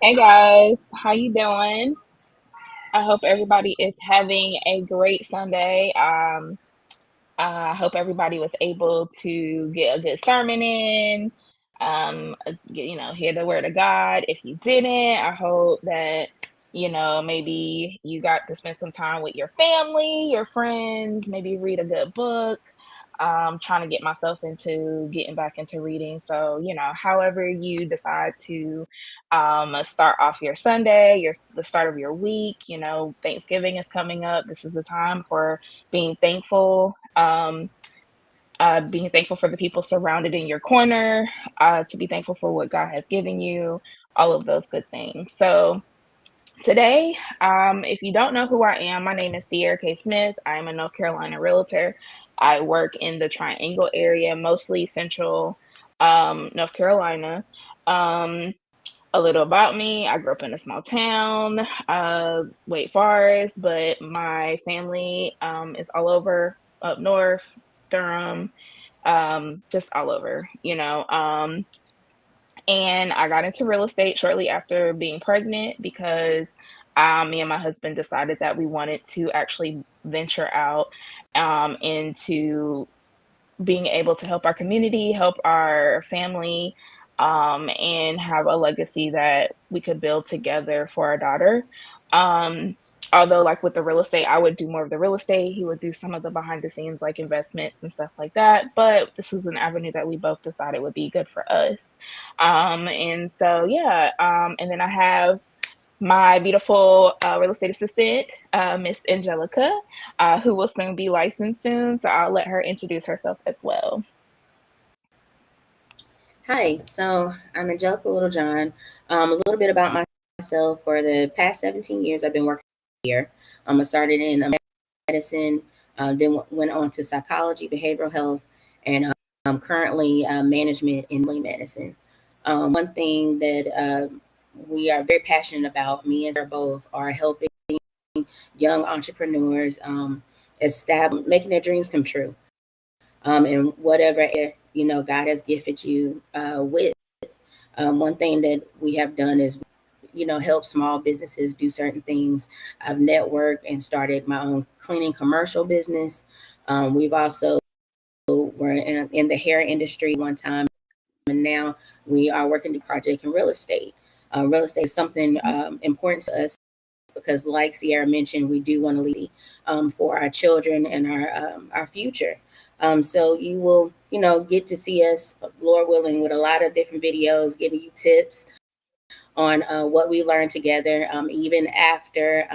Hey guys, how you doing? I hope everybody is having a great Sunday. I hope everybody was able to get a good sermon in, hear the word of God. If you didn't, I hope that, maybe you got to spend some time with your family, your friends, maybe read a good book. Trying to get myself into getting back into reading. So, however you decide to start off your Sunday, the start of your week, Thanksgiving is coming up. This is the time for being thankful. Being thankful for the people surrounded in your corner, to be thankful for what God has given you, all of those good things. So, today, if you don't know who I am, my name is Sierra K. Smith. I'm a North Carolina realtor. I work in the Triangle area, mostly central North Carolina. Um, a little about me: I grew up in a small town, Wake Forest, but my family is all over up north, Durham, just all over, and I got into real estate shortly after being pregnant because me and my husband decided that we wanted to actually venture out into being able to help our community, help our family, and have a legacy that we could build together for our daughter. Um, Although, like with the real estate, I would do more of the real estate. He would do some of the behind the scenes, like investments and stuff like that. But this was an avenue that we both decided would be good for us. And so, yeah. And then I have my beautiful real estate assistant, Miss Angelica, who will soon be licensed soon. So I'll let her introduce herself as well. Hi, so I'm Angelica Littlejohn. A little bit about myself. For the past 17 years, I've been working here. I started in medicine, then went on to psychology, behavioral health, and I'm currently management in medicine. One thing that we are very passionate about, me and Sarah both, are helping young entrepreneurs establish, making their dreams come true. And whatever God has gifted you with. One thing that we have done is, help small businesses do certain things. I've networked and started my own cleaning commercial business. We've also were in the hair industry one time, and now we are working the project in real estate. Real estate is something important to us because, like Sierra mentioned, we do want to leave for our children and our future. So you will, get to see us, Lord willing, with a lot of different videos, giving you tips on what we learned together. Even after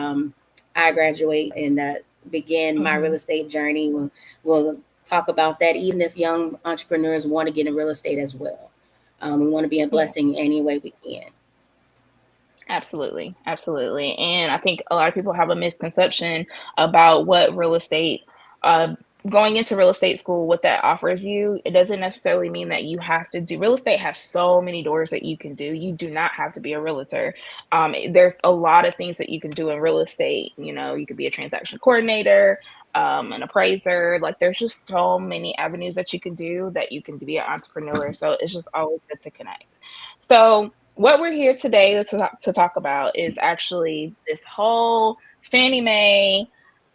I graduate and begin my real Mhm. estate journey, we'll talk about that. Even if young entrepreneurs want to get in real estate as well, we want to be a Yeah, blessing any way we can. absolutely. Absolutely. And I think a lot of people have a misconception about what real estate, uh, going into real estate school, what that offers you. It doesn't necessarily mean that you have to do real estate. Has so many doors that you can do. You do not have to be a realtor. There's a lot of things that you can do in real estate. You could be a transaction coordinator, an appraiser. Like there's just so many avenues that you can do, that you can be an entrepreneur. So it's just always good to connect. So what we're here today to talk about is actually this whole Fannie Mae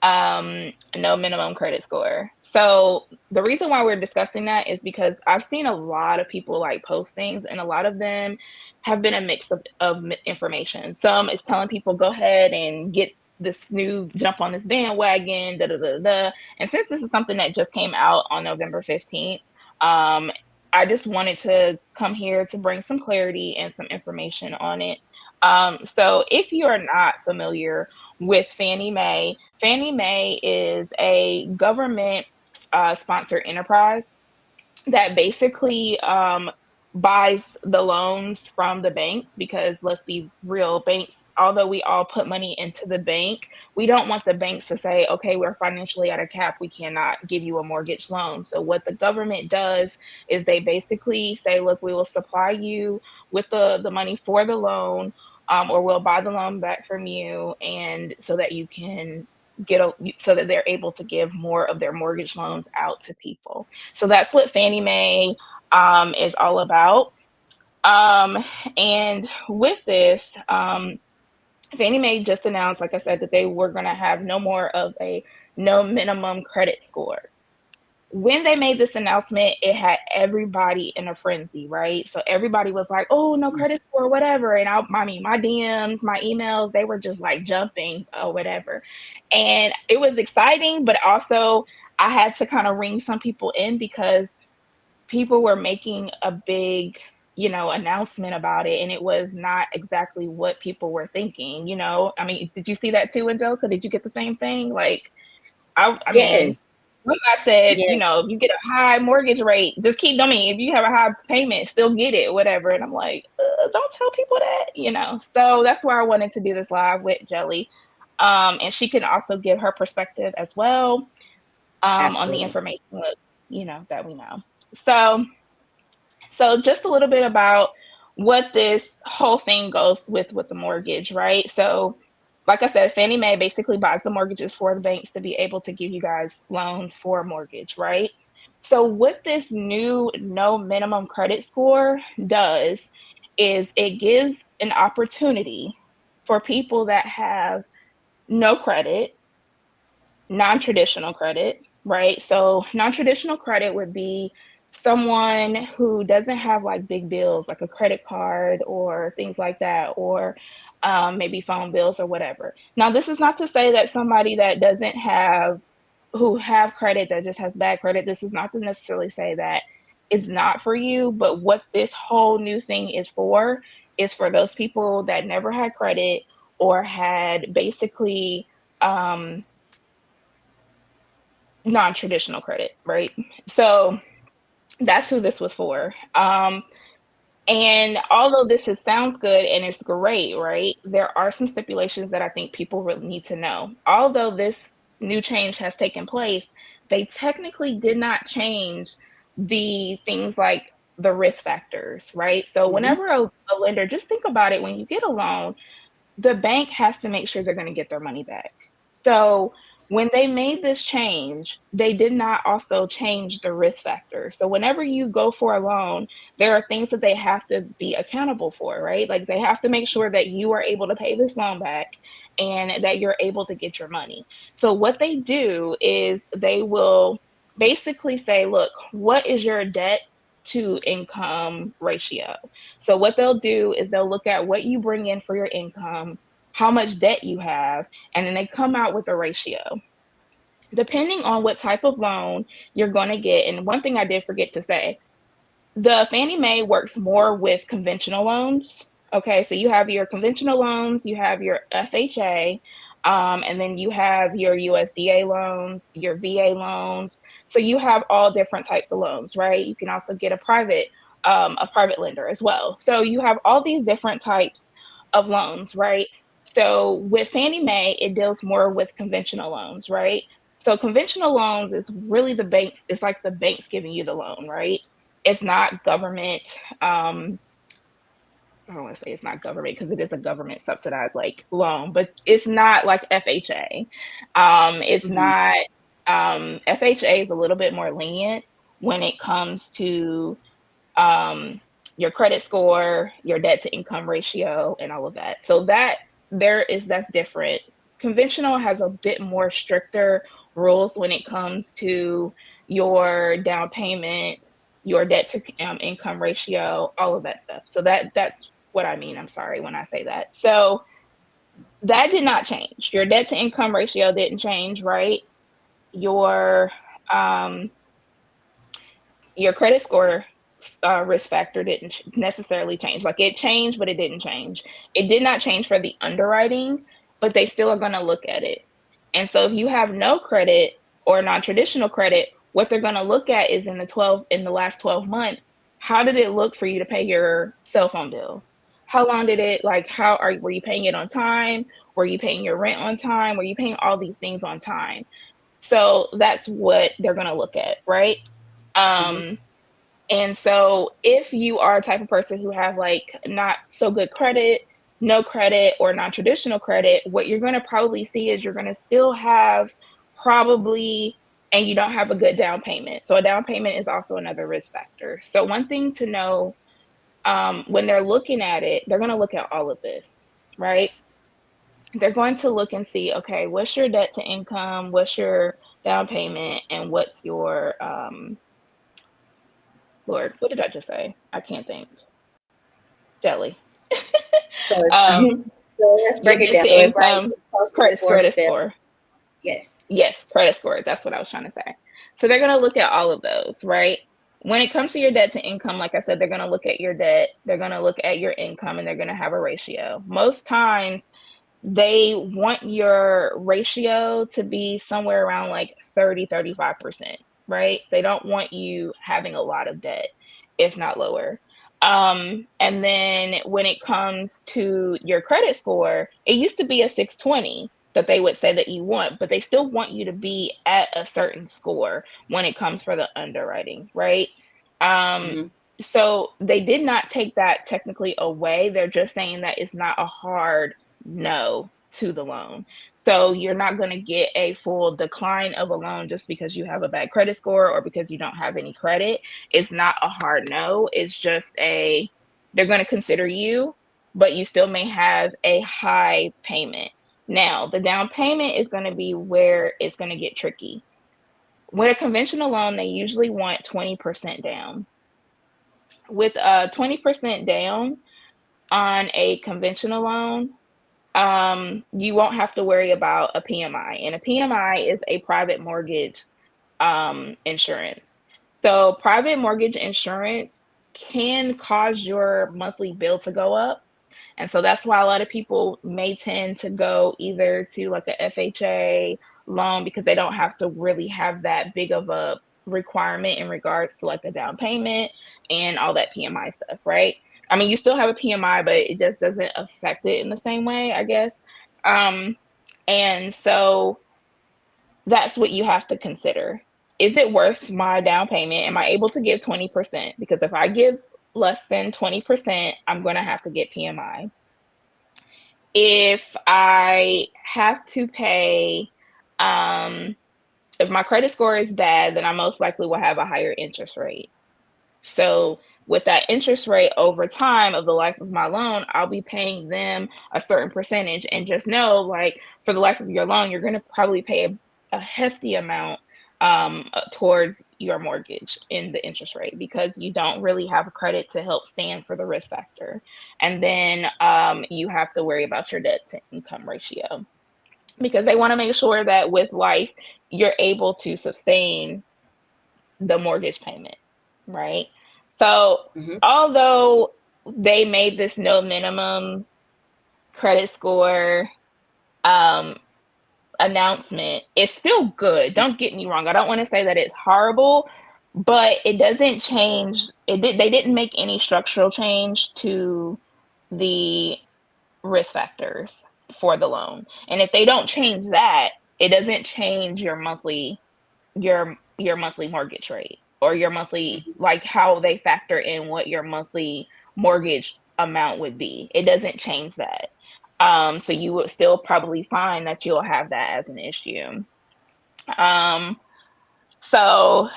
no minimum credit score. So the reason why we're discussing that is because I've seen a lot of people like post things, and a lot of them have been a mix of information. Some is telling people go ahead and get this new jump on this bandwagon, da da da da. And since this is something that just came out on November 15th, um, I just wanted to come here to bring some clarity and some information on it. So if you are not familiar with Fannie Mae, Fannie Mae is a government sponsored enterprise that basically buys the loans from the banks, because let's be real, banks, although we all put money into the bank, we don't want the banks to say, okay, we're financially at a cap, we cannot give you a mortgage loan. So what the government does is they basically say, look, we will supply you with the money for the loan, or we'll buy the loan back from you, and so that you can so that they're able to give more of their mortgage loans out to people. So that's what Fannie Mae is all about. Um, and with this, Fannie Mae just announced, like I said, that they were going to have no more of a no minimum credit score. When they made this announcement, it had everybody in a frenzy, right? So everybody was like, "Oh, no credit score, whatever." And I mean, my DMs, my emails, they were just like jumping or whatever. And it was exciting, but also I had to kind of ring some people in because people were making a big, announcement about it, and it was not exactly what people were thinking. I mean, did you see that too, Angelica? Did you get the same thing? Like, I mean, Yes, one guy said, yes, you get a high mortgage rate, just keep, I mean, if you have a high payment, still get it, whatever. And I'm like, don't tell people that. So that's why I wanted to do this live with Jelly. And she can also give her perspective as well, on the absolutely. information that, that we know. So, so just a little bit about what this whole thing goes with the mortgage, right? So, like I said, Fannie Mae basically buys the mortgages for the banks to be able to give you guys loans for a mortgage, right? So, what this new no minimum credit score does is it gives an opportunity for people that have no credit, non-traditional credit, right? So non-traditional credit would be someone who doesn't have like big bills like a credit card or things like that, or maybe phone bills or whatever. Now, this is not to say that somebody that doesn't have, who have credit, that just has bad credit, this is not to necessarily say that it's not for you, but what this whole new thing is for those people that never had credit or had basically um, non-traditional credit, right? So that's who this was for. And although sounds good and it's great, right? There are some stipulations that I think people really need to know. Although this new change has taken place, they technically did not change the things like the risk factors, right? So Hmm. whenever a lender, just think about it, when you get a loan, the bank has to make sure they're going to get their money back. So when they made this change, they did not also change the risk factor. So whenever you go for a loan, there are things that they have to be accountable for, right? Like they have to make sure that you are able to pay this loan back and that you're able to get your money. So what they do is they will basically say, look, what is your debt to income ratio? So what they'll do is they'll look at what you bring in for your income, how much debt you have, and then they come out with a ratio. Depending on what type of loan you're going to get, and one thing I did forget to say, the Fannie Mae works more with conventional loans. Okay, so you have your conventional loans, you have your FHA, and then you have your USDA loans, your VA loans. So you have all different types of loans, right? You can also get a private lender as well. So you have all these different types of loans, right? So with Fannie Mae, it deals more with conventional loans, right? So conventional loans is really the banks, it's like the banks giving you the loan, right? It's not government. I don't want to say it's not government because it is a government subsidized like loan, but it's not like FHA. It's Hmm. not. FHA is a little bit more lenient when it comes to um, your credit score, your debt to income ratio, and all of that. So that's different. Conventional has a bit more stricter rules when it comes to your down payment, your debt to income ratio, all of that stuff. So that's what I mean. I'm sorry when I say that. So that did not change. Your debt to income ratio didn't change, right? Your um, your credit score risk factor didn't necessarily change. Like it changed, but it didn't change. It did not change for the underwriting, but they still are going to look at it. And so if you have no credit or non-traditional credit, what they're going to look at is in the last 12 months, how did it look for you to pay your cell phone bill? How long did it like were you paying it on time? Were you paying your rent on time? Were you paying all these things on time? So that's what they're going to look at, right? Hmm. Um, and so if you are a type of person who have like not so good credit, no credit, or non-traditional credit, what you're going to probably see is you're going to still have probably, and you don't have a good down payment. So a down payment is also another risk factor. So one thing to know When they're looking at it, they're going to look at all of this, right? They're going to look and see, okay, what's your debt to income, what's your down payment, and what's your Lord, what did I just say? I can't think. Jelly. So it's um, so let's your break it debt down. to So it's like income, it's close to the fourth credit step. score. Yes. Yes, credit score. That's what I was trying to say. So they're going to look at all of those, right? When it comes to your debt to income, like I said, they're going to look at your debt, they're going to look at your income, and they're going to have a ratio. Most times, they want your ratio to be somewhere around like 35%, right? They don't want you having a lot of debt, if not lower. And then when it comes to your credit score, it used to be a 620 that they would say that you want, but they still want you to be at a certain score when it comes for the underwriting, right? Um, Mm-hmm. so they did not take that technically away. They're just saying that it's not a hard no to the loan. So you're not going to get a full decline of a loan just because you have a bad credit score or because you don't have any credit. It's not a hard no. It's just they're going to consider you, but you still may have a high payment. Now, the down payment is going to be where it's going to get tricky. With a conventional loan, they usually want 20% down. With 20% down on a conventional loan, you won't have to worry about a PMI. And a PMI is a private mortgage insurance. So, private mortgage insurance can cause your monthly bill to go up. And so that's why a lot of people may tend to go either to like a FHA loan because they don't have to really have that big of a requirement in regards to like a down payment and all that PMI stuff, right? I mean, you still have a PMI, but it just doesn't affect it in the same way, I guess. Um, and so that's what you have to consider. Is it worth my down payment? Am I able to give 20%? Because if I give less than 20%, I'm going to have to get PMI. If I have to pay, um, if my credit score is bad, then I most likely will have a higher interest rate. So with that interest rate over time of the life of my loan, I'll be paying them a certain percentage. And just know, like, for the life of your loan, you're going to probably pay a hefty amount towards your mortgage in the interest rate because you don't really have a credit to help stand for the risk factor. And then you have to worry about your debt to income ratio because they want to make sure that with life, you're able to sustain the mortgage payment, right? So, Mm-hmm. although they made this no minimum credit score um, announcement, it's still good. Don't get me wrong. I don't want to say that it's horrible, but it doesn't change. They didn't make any structural change to the risk factors for the loan. And if they don't change that, it doesn't change your monthly mortgage rate or your monthly Mm-hmm. like how they factor in what your monthly mortgage amount would be. It doesn't change that. So you would still probably find that you'll have that as an issue. Um, so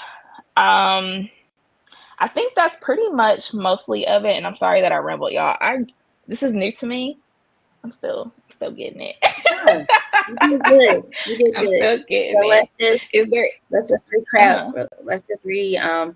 I think that's pretty much mostly of it. And I'm sorry that I rambled, y'all. I This is new to me. I'm still getting it. Oh, you did good. You did I'm good. still So getting it. Is there let's just recap. uh-huh. Let's just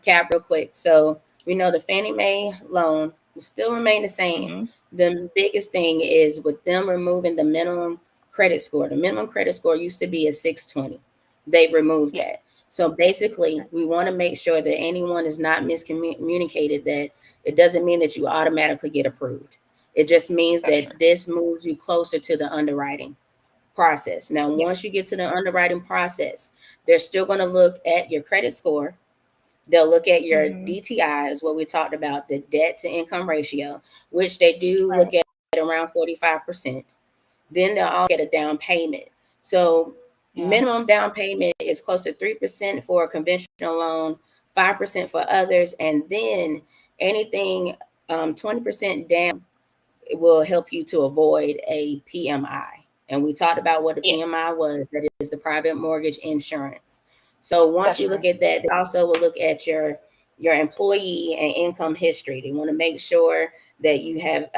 cap real quick. So we know the Fannie Mae loan will still remain the same. Mm-hmm. The biggest thing is with them removing the minimum credit score. The minimum credit score used to be a 620. They've removed Yeah. that. So basically, we want to make sure that anyone is not miscommunicated that it doesn't mean that you automatically get approved. It just means That's true. that this moves you closer to the underwriting process. Now, Yeah. once you get to the underwriting process, they're still going to look at your credit score. They'll look at your Mm-hmm. DTI, is what we talked about, the debt to income ratio, which they do look Right. at around 45%. Then they'll all get a down payment. So Yeah. minimum down payment is close to 3% for a conventional loan, 5% for others, and then anything 20% down will help you to avoid a PMI. And we talked about what a Yeah. PMI was. That is the private mortgage insurance. So once That's we look true. at that, they also will look at your your employee and income history. They want to make sure that you have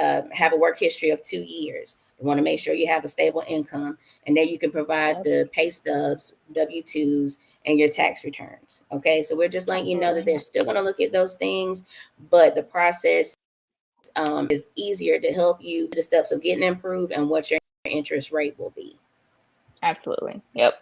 a work history of 2 years. They want to make sure you have a stable income, and then you can provide Yep, the pay stubs, W-2s, and your tax returns. Okay, so we're just letting you know that absolutely. they're still going to look at those things, but the process is easier to help you the steps of getting improved and what your interest rate will be. Absolutely. Yep.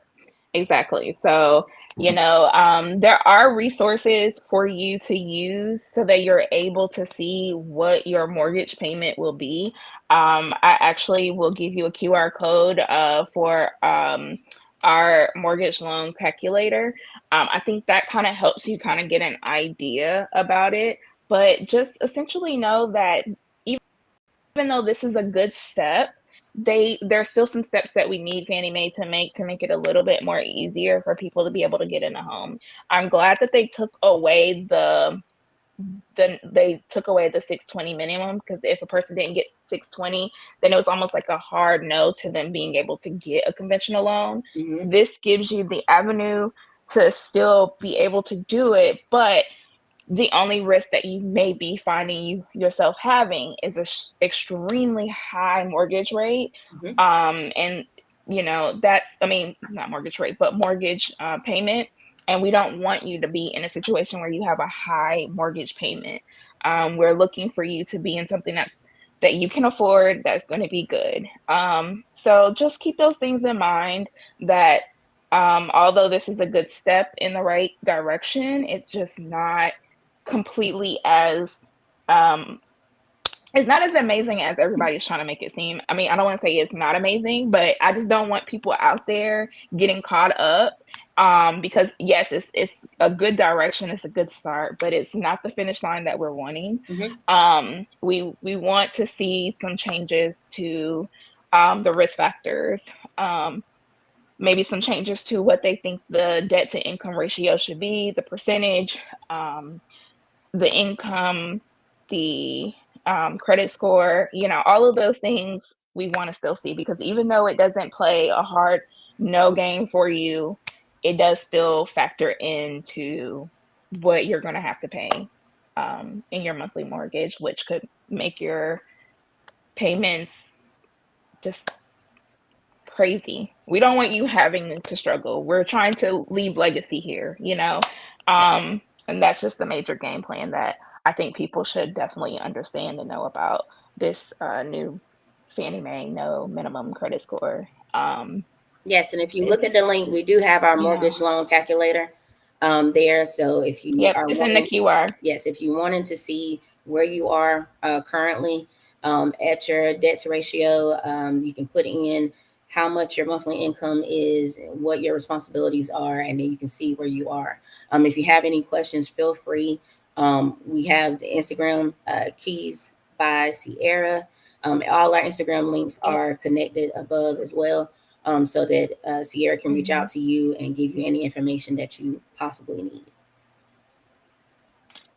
Exactly. So, there are resources for you to use so that you're able to see what your mortgage payment will be. I actually will give you a QR code for our mortgage loan calculator. I think that kind of helps you kind of get an idea about it, but just essentially know that even though this is a good step, there's still some steps that we need Fannie Mae to make it a little bit more easier for people to be able to get in a home. I'm glad that they took away the 620 minimum, because if a person didn't get 620, then it was almost like a hard no to them being able to get a conventional loan. Mm-hmm. This gives you the avenue to still be able to do it, but the only risk that you may be finding yourself having is a extremely high mortgage rate. Mm-hmm. And that's, I mean, not mortgage rate, but mortgage payment. And we don't want you to be in a situation where you have a high mortgage payment. We're looking for you to be in something that you can afford, that's going to be good. So just keep those things in mind, that although this is a good step in the right direction, it's just not completely as um it's not as amazing as everybody's trying to make it seem. I mean, I don't want to say it's not amazing, but I just don't want people out there getting caught up, because yes, it's a good direction, it's a good start, but it's not the finish line that we're wanting. Mm-hmm. We want to see some changes to the risk factors, maybe some changes to what they think the debt to income ratio should be, the percentage, the income, the credit score, all of those things we want to still see, because even though it doesn't play a hard no game for you, it does still factor into what you're going to have to pay in your monthly mortgage, which could make your payments just crazy. We don't want you having to struggle. We're trying to leave legacy here. And that's just the major game plan that I think people should definitely understand and know about this new Fannie Mae no minimum credit score. Yes, and if you look at It's the link, we do have our yeah, mortgage loan calculator there. So if you yep, are it's in the wanting, QR. yes, if you wanted to see where you are currently at your debt to ratio, you can put in how much your monthly income is, what your responsibilities are, and then you can see where you are. If you have any questions, feel free. We have the Instagram Keys by Sierra. All our Instagram links Yep. are connected above as well, so that Sierra can reach Mhm. out to you and give you any information that you possibly need.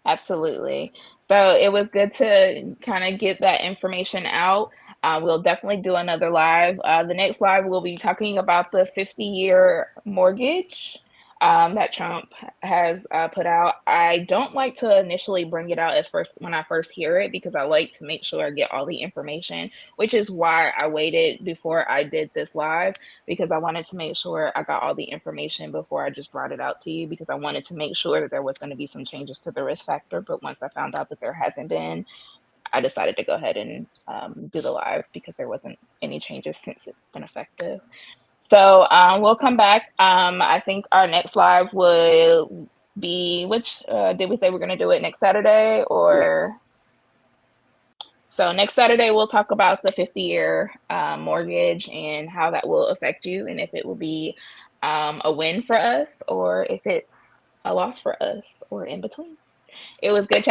Absolutely. So it was good to kind of get that information out. We'll definitely do another live. The next live, we'll be talking about the 50-year mortgage that Trump has put out. I don't like to initially bring it out as first when I first hear it, because I like to make sure I get all the information, which is why I waited before I did this live, because I wanted to make sure I got all the information before I just brought it out to you, because I wanted to make sure that there was going to be some changes to the risk factor. But once I found out that there hasn't been, I decided to go ahead and do the live, because there wasn't any changes since it's been effective. So we'll come back. I think our next live will be, which did we say we're going to do it next Saturday, Yes. or? So next Saturday, we'll talk about the 50-year mortgage and how that will affect you, and if it will be a win for us, or if it's a loss for us, or in between. It was good